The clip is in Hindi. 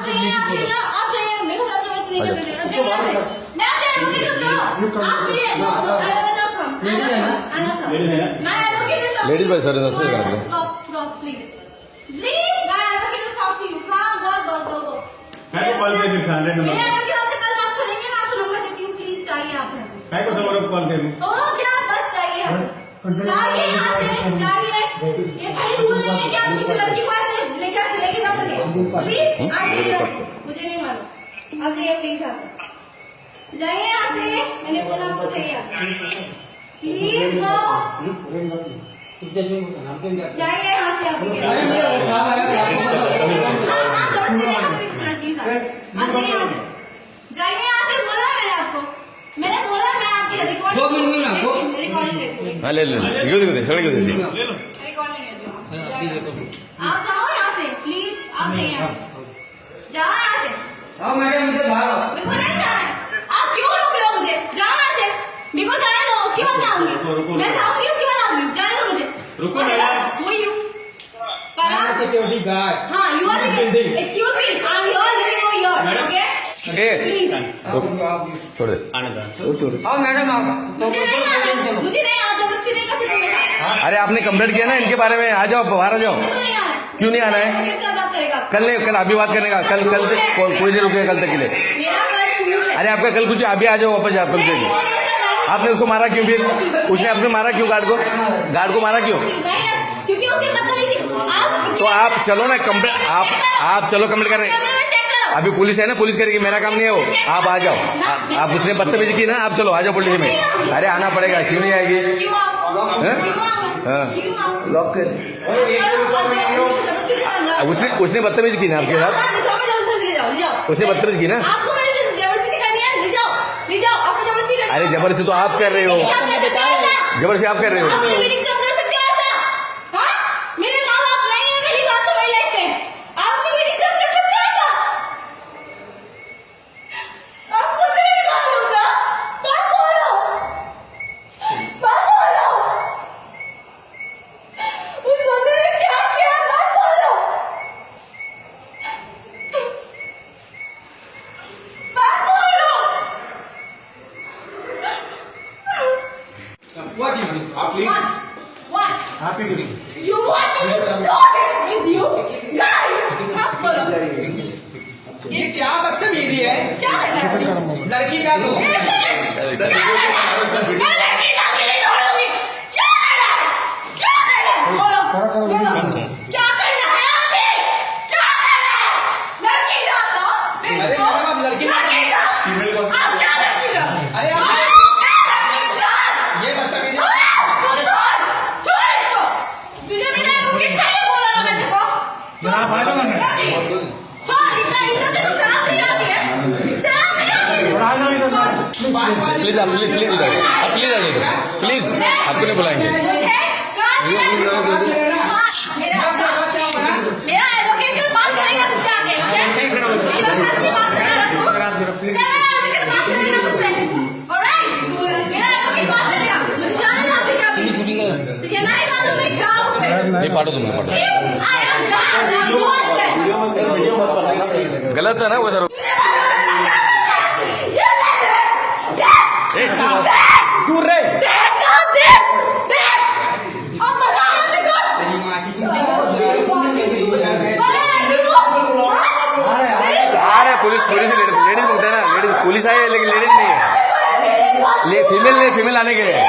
आप जाइए, मेरे को जबरदस्ती नहीं कर सकते। मैं आपके एडवोकेट को सुनो, आप मेरे लेडीज भाई सर सर प्लीज मैं एडवोकेट को टॉक टू यू। गो मैं को कॉल कर 100 नंबर मेरे एडवोकेट आपसे कल बात करेंगे। मैं आपको नंबर देती हूँ, प्लीज चाहिए आप मुझे। मैं को समझ कॉल कर तो क्या बस चाहिए जाइए यहाँ से, जाइए। ये कहीं रूल नहीं है कि आप किसी लड़की को ऐसे लेके जा सके। प्लीज आप जाइए, मुझे नहीं मालूम, आप जाइए प्लीज यहाँ से, जाइए यहाँ से। मैंने बोला आपको चाहिए यहाँ से, प्लीज गो जाइए यहाँ से। आप जाइए यहाँ से, बोला मैंने आपको, मैंने बोला मैं आपकी रिकॉर्डिंग लेती हूँ। हाँ ले क्यों दे छोड़ क्यों दे आप जाओ यहाँ से प्लीज, आप जाइए यहाँ से, जाओ यहाँ से। आओ मैडम इधर भागो। मेरे को नहीं जाना है, आप क्यों रोक रहे हो मुझे? जाओ यहाँ से, मेरे को जाने दो, उसके बाद आऊंगी मैं, जाऊंगी उसके बाद आऊंगी, जाने दो मुझे। रुको मैडम, सिक्योरिटी गार्ड। हाँ you are security, excuse me, I am your living over here, okay please छोड़ दे आओ मैडम आओ। मुझे नहीं आना, मुझे नहीं आना, जबरदस्ती नहीं कर सकते मेरे साथ। अरे आपने कंप्लेंट किया ना इनके बारे में, आ जाओ बाहर आ जाओ। मेरे को नहीं आना है। क्यों नहीं आना है? कल बात करेगा आपसे। कल नहीं, कल अभी बात करने का, कल कल कोई नहीं रुकेगा कल तक के लिए। मेरा कल शूट है। अरे आपका कल कुछ अभी आ जाओ वापस आप कल आपने उसको मारा क्यों? फिर उसने आपने मारा क्यों? गार्ड को मारा क्यों? क्योंकि उसने बदतमीजी आप तो आप चलो ना कंप्लेंट, आप चलो कंप्लेंट करने। अभी पुलिस है ना, पुलिस करेगी, मेरा काम नहीं है वो। आप आ जाओ, आप उसने बदतमीजी की ना, आप चलो आ जाओ पुलिस में। अरे आना पड़ेगा, क्यों नहीं आएगी? लॉक कर। उसने बदतमीजी की ना आपके साथ, उसने बदतमीजी की ना। अरे जबरदस्ती तो आप कर रहे हो, जबरदस्ती आप कर रहे हो। What do you want? आप please What? Happy to You want me to do this with you? Guys, आप बोलो। ये क्या बदतमीजी है? क्या करना है? लड़की का तो प्लीज आप प्लीज प्लीज आपको नहीं बुलाएंगे। ये पाठो तुमने पाठो, गलत है ना वो सर। दूर रहे। अरे पुलिस लेडीज बोलते हैं ना, लेडीज पुलिस आई है लेकिन लेडीज नहीं है, फीमेल आने के लिए।